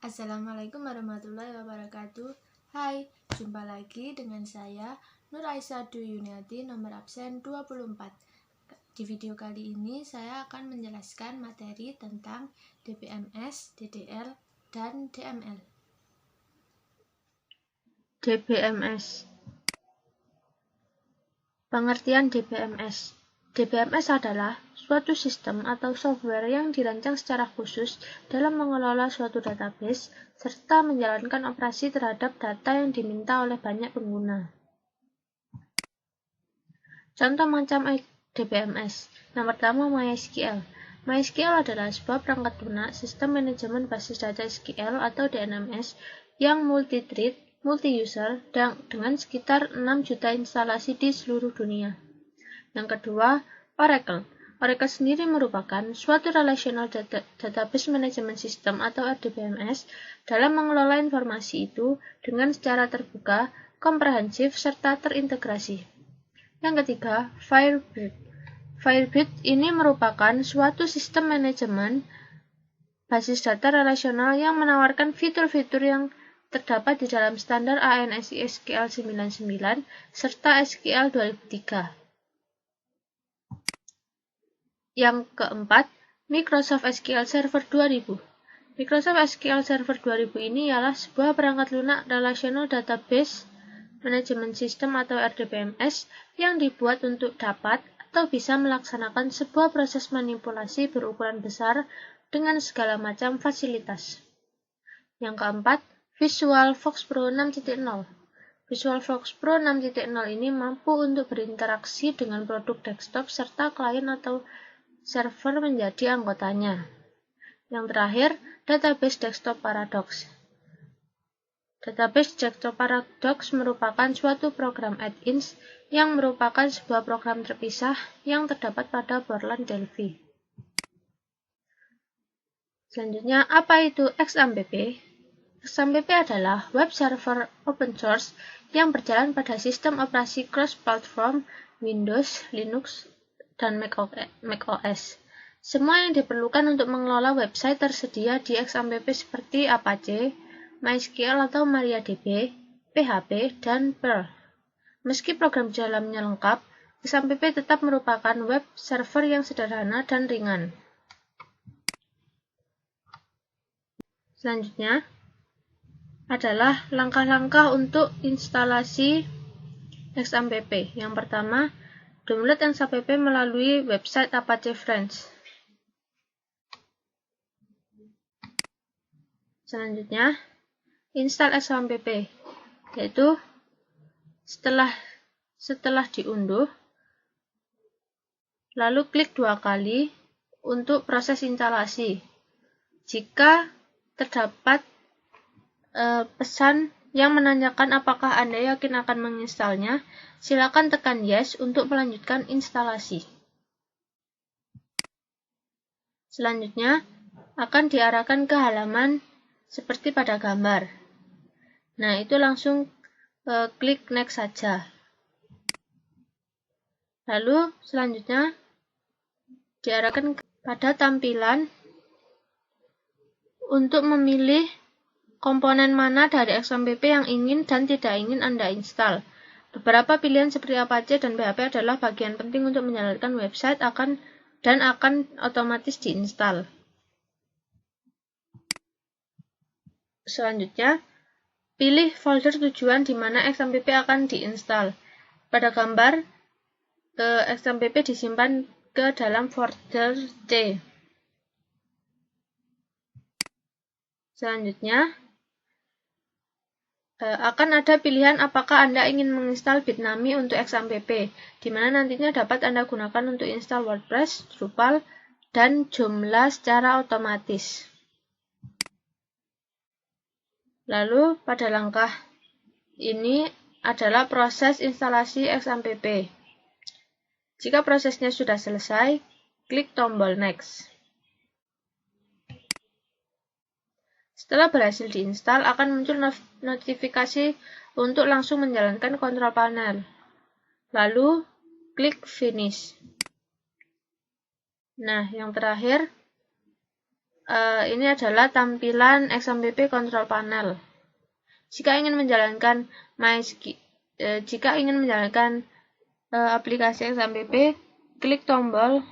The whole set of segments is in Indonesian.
Assalamualaikum warahmatullahi wabarakatuh. Hai, jumpa lagi dengan saya Nur Aisyah Dwi Yuniati, nomor absen 24. Di video kali ini saya akan menjelaskan materi tentang DBMS, DDL, dan DML. DBMS. Pengertian DBMS. DBMS adalah suatu sistem atau software yang dirancang secara khusus dalam mengelola suatu database serta menjalankan operasi terhadap data yang diminta oleh banyak pengguna. Contoh macam DBMS. Yang pertama, MySQL. MySQL adalah sebuah perangkat lunak sistem manajemen basis data SQL atau DNMS yang multi-thread, multi-user, dengan sekitar 6 juta instalasi di seluruh dunia. Yang kedua, Oracle. Oracle sendiri merupakan suatu Relational Database Management System atau RDBMS dalam mengelola informasi itu dengan secara terbuka, komprehensif, serta terintegrasi. Yang ketiga, Firebird. Firebird ini merupakan suatu sistem manajemen basis data relasional yang menawarkan fitur-fitur yang terdapat di dalam standar ANSI SQL 99 serta SQL 2003. Yang keempat, Microsoft SQL Server 2000. Microsoft SQL Server 2000 ini ialah sebuah perangkat lunak Relational Database Management System atau RDBMS yang dibuat untuk dapat atau bisa melaksanakan sebuah proses manipulasi berukuran besar dengan segala macam fasilitas. Yang keempat, VisualFox Pro 6.0. VisualFox Pro 6.0 ini mampu untuk berinteraksi dengan produk desktop serta klien atau server menjadi anggotanya. Yang terakhir, Database Desktop Paradox. Database Desktop Paradox merupakan suatu program add-ins yang merupakan sebuah program terpisah yang terdapat pada Borland Delphi. Selanjutnya, apa itu XAMPP? XAMPP adalah web server open source yang berjalan pada sistem operasi cross-platform Windows, Linux, dan macOS. Semua yang diperlukan untuk mengelola website tersedia di XAMPP seperti Apache, MySQL atau MariaDB, PHP, dan Perl. Meski program di dalamnya lengkap, XAMPP tetap merupakan web server yang sederhana dan ringan. Selanjutnya adalah langkah-langkah untuk instalasi XAMPP. Yang pertama, download XAMPP melalui website Apache Friends. Selanjutnya, install XAMPP, yaitu setelah diunduh, lalu klik 2 kali untuk proses instalasi. Jika terdapat pesan yang menanyakan apakah Anda yakin akan menginstalnya, silakan tekan yes untuk melanjutkan instalasi. Selanjutnya, akan diarahkan ke halaman seperti pada gambar. Nah, itu langsung klik next saja. Lalu, selanjutnya diarahkan pada tampilan untuk memilih komponen mana dari XAMPP yang ingin dan tidak ingin Anda install. Beberapa pilihan seperti Apache dan PHP adalah bagian penting untuk menjalankan website akan otomatis diinstal. Selanjutnya, pilih folder tujuan di mana XAMPP akan diinstal. Pada gambar, XAMPP disimpan ke dalam folder C. Selanjutnya, akan ada pilihan apakah Anda ingin menginstal Bitnami untuk XAMPP, di mana nantinya dapat Anda gunakan untuk install WordPress, Drupal, dan Joomla secara otomatis. Lalu, pada langkah ini adalah proses instalasi XAMPP. Jika prosesnya sudah selesai, klik tombol Next. Setelah berhasil diinstal, akan muncul notifikasi untuk langsung menjalankan kontrol panel. Lalu, klik Finish. Nah, yang terakhir, ini adalah tampilan XAMPP Control Panel. Jika ingin menjalankan aplikasi XAMPP, klik tombol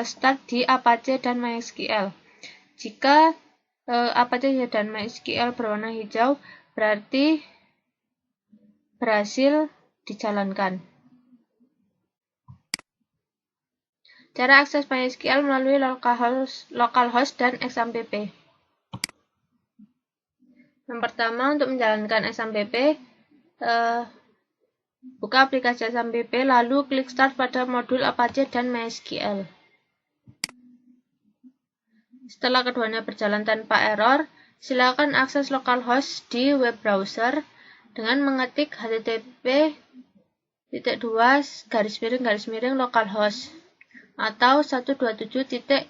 Start di Apache dan MySQL. Jika Apache dan MySQL berwarna hijau, berarti berhasil dijalankan. Cara akses MySQL melalui localhost dan XAMPP. Yang pertama, untuk menjalankan XAMPP, buka aplikasi XAMPP, lalu klik Start pada modul Apache dan MySQL. Setelah keduanya berjalan tanpa error, silakan akses localhost di web browser dengan mengetik http://localhost atau 127.0.0.1.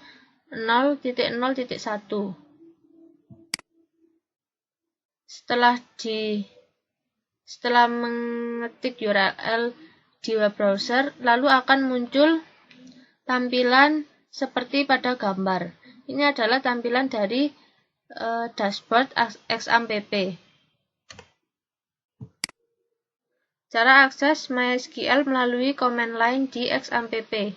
Setelah mengetik URL di web browser, lalu akan muncul tampilan seperti pada gambar. Ini adalah tampilan dari dashboard XAMPP. Cara akses MySQL melalui command line di XAMPP.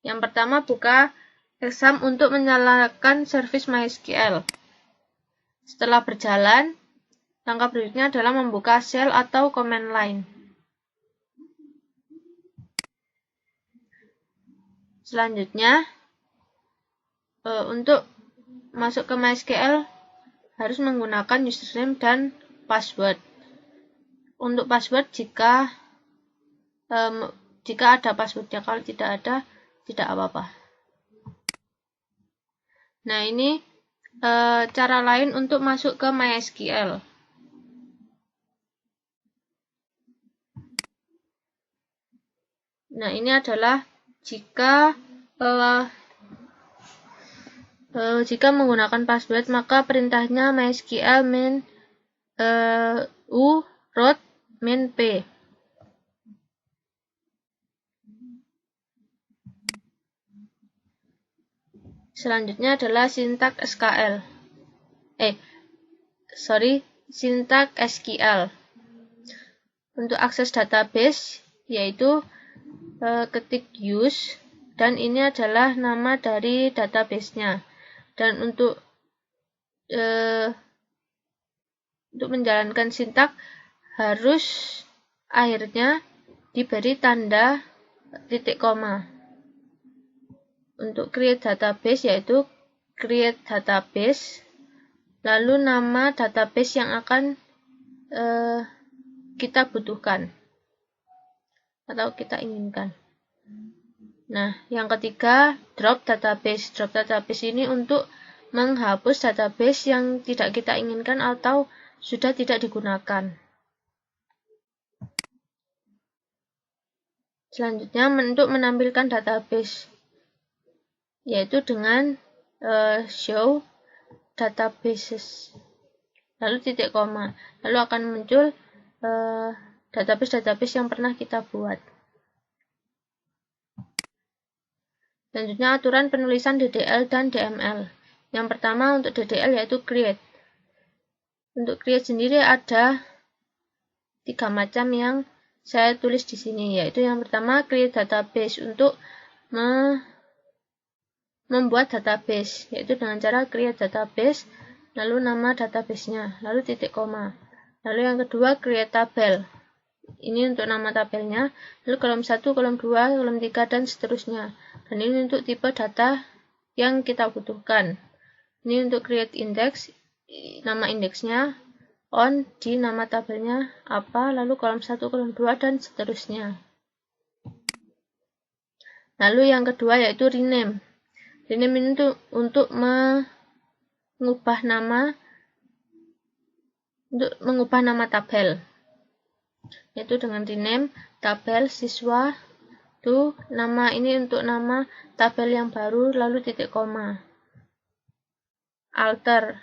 Yang pertama, buka exam untuk menyalakan service MySQL. Setelah berjalan, langkah berikutnya adalah membuka shell atau command line. Selanjutnya, untuk masuk ke MySQL harus menggunakan username dan password. Untuk password jika ada passwordnya, kalau tidak ada, tidak apa-apa. Nah, ini cara lain untuk masuk ke MySQL. Nah, ini adalah jika menggunakan password, maka perintahnya MySQL min u root min p. Selanjutnya adalah sintak SQL. Untuk akses database, yaitu ketik use, dan ini adalah nama dari database-nya. Dan untuk menjalankan sintak harus akhirnya diberi tanda titik koma. Untuk create database, yaitu create database, lalu nama database yang akan kita butuhkan atau kita inginkan. Nah, yang ketiga, drop database. Drop database ini untuk menghapus database yang tidak kita inginkan atau sudah tidak digunakan. Selanjutnya, untuk menampilkan database, yaitu dengan show databases, lalu titik koma, lalu akan muncul database-database yang pernah kita buat. Selanjutnya, aturan penulisan DDL dan DML. Yang pertama, untuk DDL yaitu create. Untuk create sendiri ada 3 macam yang saya tulis di sini, yaitu yang pertama create database, untuk membuat database, yaitu dengan cara create database, lalu nama database-nya, lalu titik koma. Lalu yang kedua create tabel, ini untuk nama tabelnya, lalu kolom 1, kolom 2, kolom 3, dan seterusnya. Dan ini untuk tipe data yang kita butuhkan. Ini untuk create index, nama indeksnya, on, di nama tabelnya apa, lalu kolom 1, kolom 2, dan seterusnya. Lalu yang kedua yaitu rename. Rename ini untuk mengubah nama tabel, yaitu dengan rename tabel siswa itu nama, ini untuk nama tabel yang baru, lalu titik koma. Alter,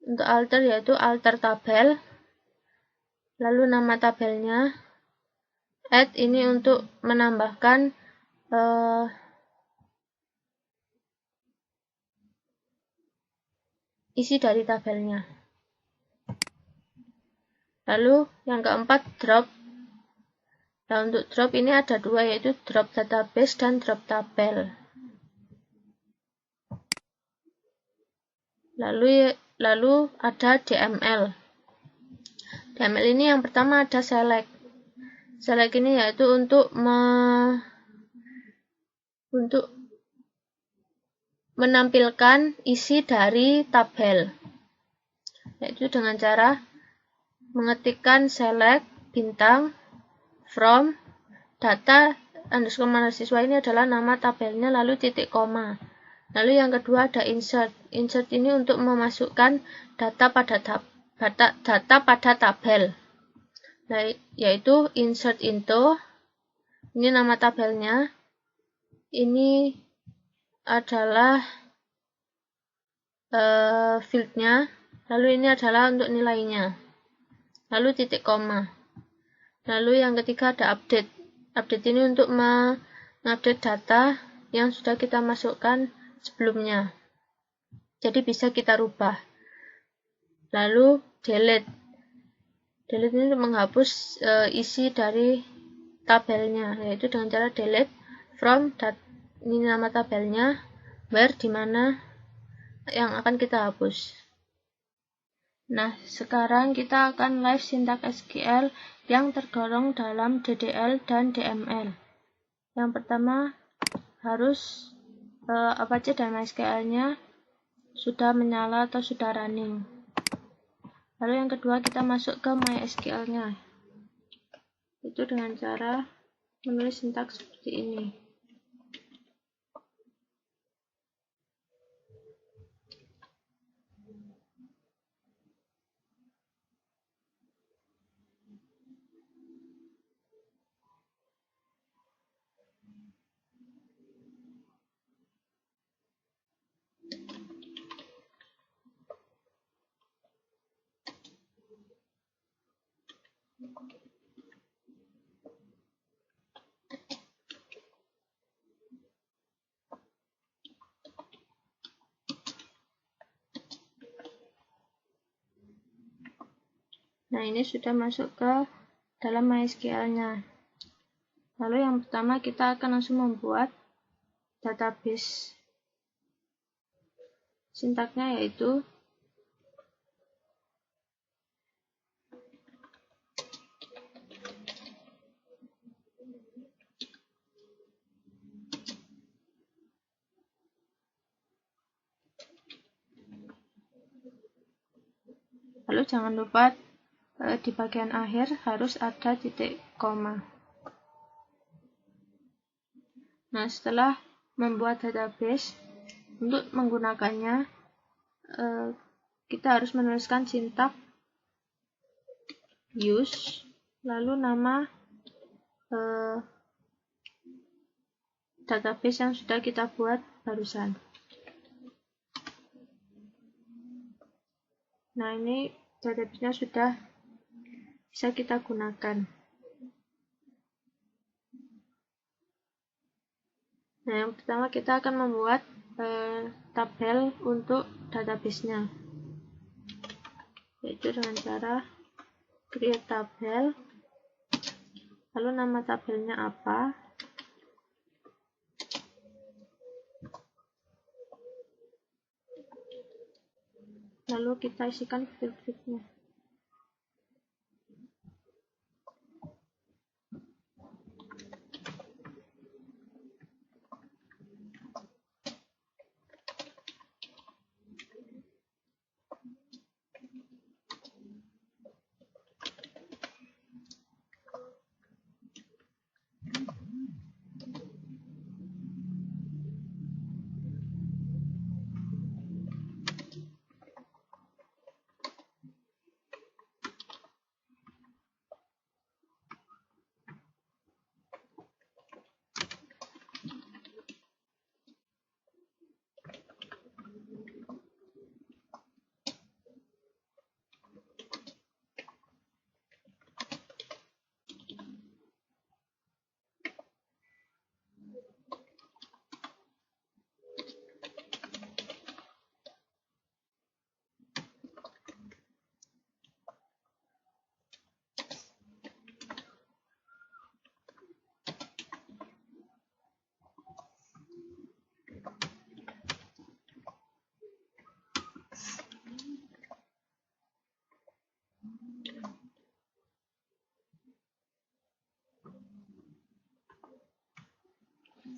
untuk alter yaitu alter tabel, lalu nama tabelnya. Add, ini untuk menambahkan isi dari tabelnya. Lalu yang keempat, drop. Nah, untuk drop ini ada dua, yaitu drop database dan drop tabel. Lalu ada DML. DML ini yang pertama ada select. Select ini yaitu untuk menampilkan isi dari tabel, yaitu dengan cara mengetikkan select bintang from data underscore mahasiswa, ini adalah nama tabelnya, lalu titik koma. Lalu yang kedua ada insert. Insert ini untuk memasukkan data pada tabel, yaitu insert into. Ini nama tabelnya. Ini adalah fieldnya. Lalu ini adalah untuk nilainya. Lalu titik koma. Lalu yang ketiga ada update. Update ini untuk mengupdate data yang sudah kita masukkan sebelumnya, jadi bisa kita rubah. Lalu delete. Delete ini untuk menghapus isi dari tabelnya, yaitu dengan cara delete from ini nama tabelnya, where dimana yang akan kita hapus. Nah, sekarang kita akan live syntax SQL yang tergolong dalam DDL dan DML. Yang pertama harus Apache dan MySQL-nya sudah menyala atau sudah running. Lalu yang kedua kita masuk ke MySQL-nya, itu dengan cara menulis sintaks seperti ini. Nah, ini sudah masuk ke dalam MySQL-nya. Lalu yang pertama kita akan langsung membuat database. Sintaknya yaitu lalu jangan lupa di bagian akhir harus ada titik koma. Nah, setelah membuat database, untuk menggunakannya kita harus menuliskan sintaks use, lalu nama database yang sudah kita buat barusan. Nah, ini database-nya sudah bisa kita gunakan. Nah, yang pertama kita akan membuat tabel untuk database-nya, yaitu dengan cara create tabel, lalu nama tabelnya apa, lalu kita isikan field-fieldnya.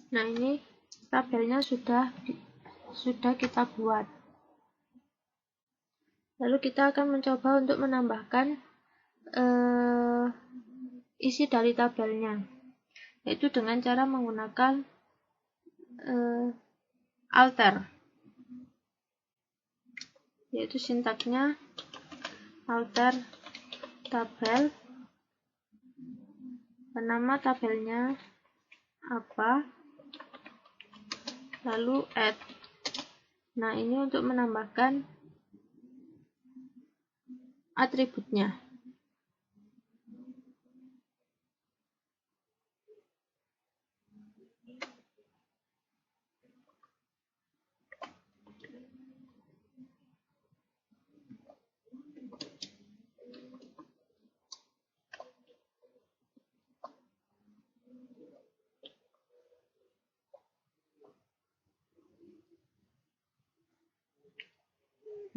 Nah, ini tabelnya sudah kita buat. Lalu kita akan mencoba untuk menambahkan isi dari tabelnya, yaitu dengan cara menggunakan alter, yaitu sintaknya alter tabel, nama tabelnya apa, lalu add. Nah, ini untuk menambahkan atributnya.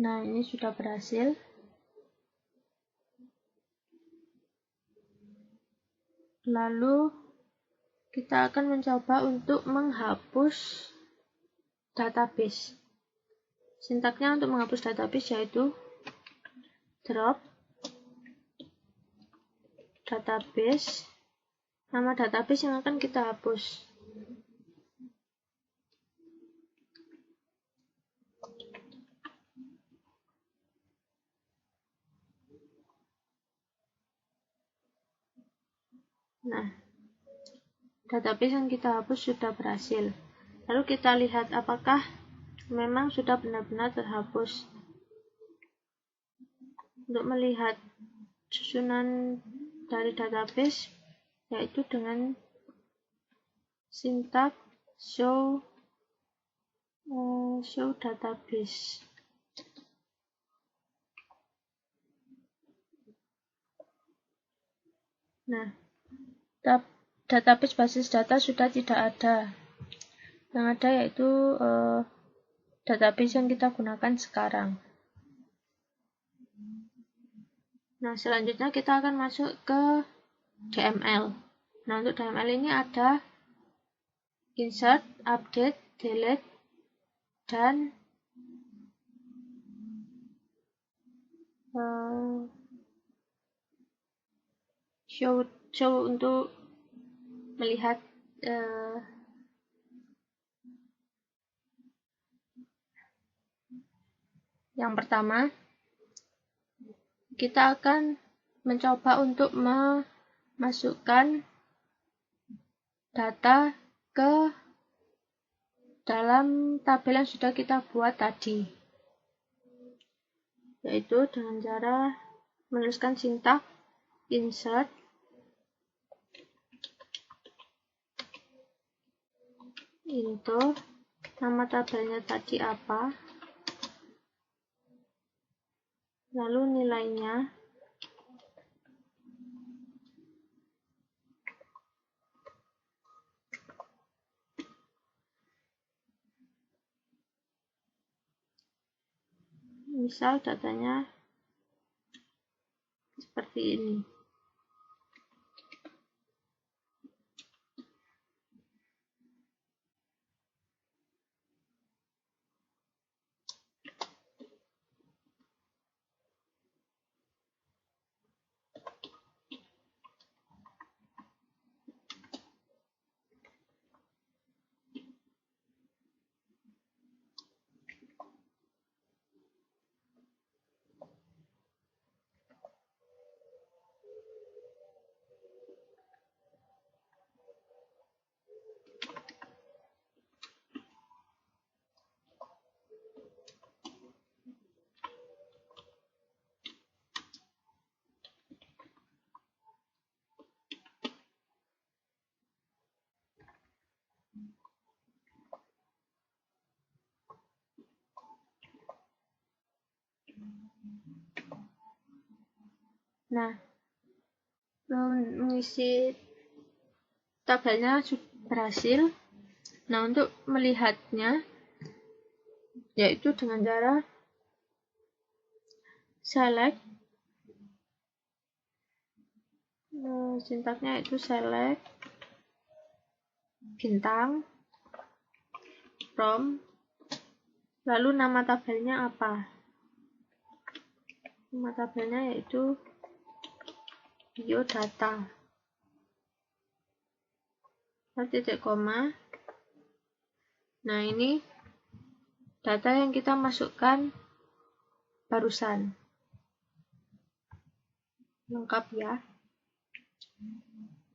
Nah, ini sudah berhasil. Lalu kita akan mencoba untuk menghapus database. Sintaknya untuk menghapus database yaitu drop database, nama database yang akan kita hapus. Nah, database yang kita hapus sudah berhasil. Lalu kita lihat apakah memang sudah benar-benar terhapus. Untuk melihat susunan dari database, yaitu dengan sintak show database. Nah, database basis data sudah tidak ada. Yang ada yaitu database yang kita gunakan sekarang. Nah, selanjutnya kita akan masuk ke DML. Nah, untuk DML ini ada insert, update, delete, dan show untuk melihat yang pertama, kita akan mencoba untuk memasukkan data ke dalam tabel yang sudah kita buat tadi, yaitu dengan cara menuliskan sintak insert into nama tabelnya tadi apa, lalu nilainya, misal datanya seperti ini. Nah, mengisi tabelnya berhasil. Nah, untuk melihatnya yaitu dengan cara select, sintaknya itu select bintang, from, lalu nama tabelnya apa? Nama tabelnya yaitu biodata. Lalu titik koma. Nah, ini data yang kita masukkan barusan. Lengkap ya.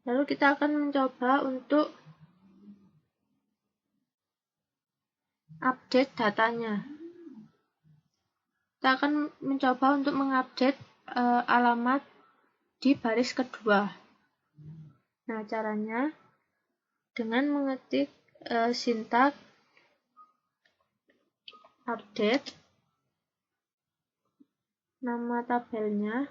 Lalu kita akan mencoba untuk update datanya. Kita akan mencoba untuk mengupdate alamat di baris kedua. Nah, caranya dengan mengetik sintak update, nama tabelnya,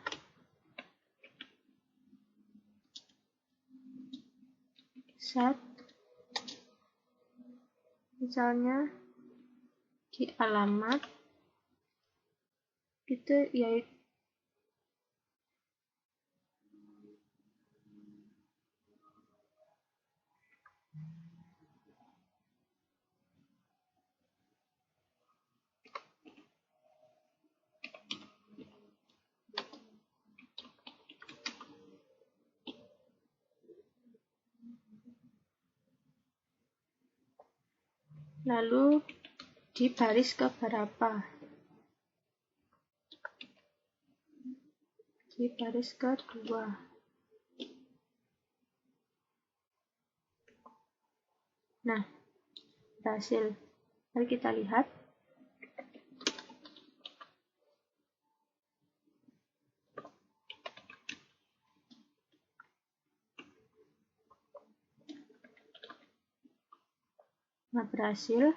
set, misalnya di alamat itu yaitu lalu di baris keberapa? Di baris kedua. Nah, berhasil. Mari kita lihat. Nah, berhasil.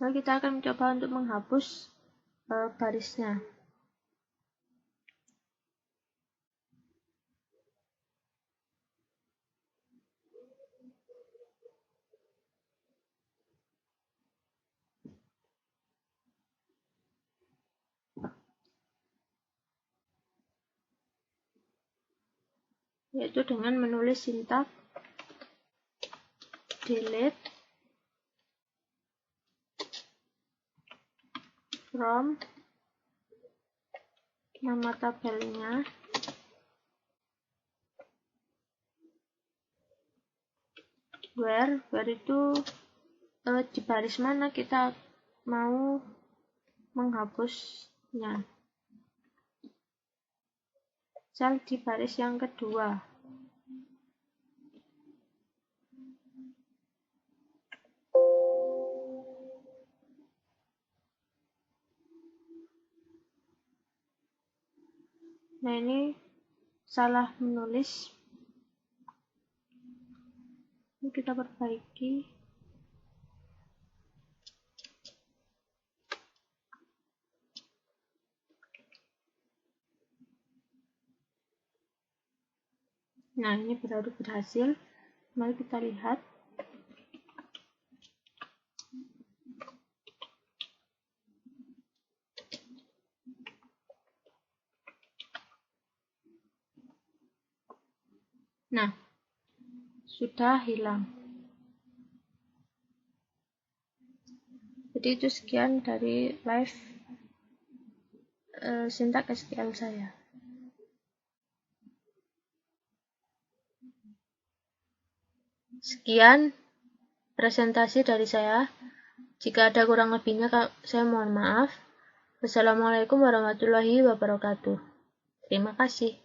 Lalu kita akan mencoba untuk menghapus barisnya. Yaitu dengan menulis sintak delete from, nama tabelnya, where itu di baris mana kita mau menghapusnya. Misal di baris yang kedua. Nah, ini salah menulis. Ini kita perbaiki. Nah, ini baru berhasil. Mari kita lihat. Nah, sudah hilang. Jadi itu sekian dari live sintak SQL saya. Sekian presentasi dari saya. Jika ada kurang lebihnya, saya mohon maaf. Wassalamualaikum warahmatullahi wabarakatuh. Terima kasih.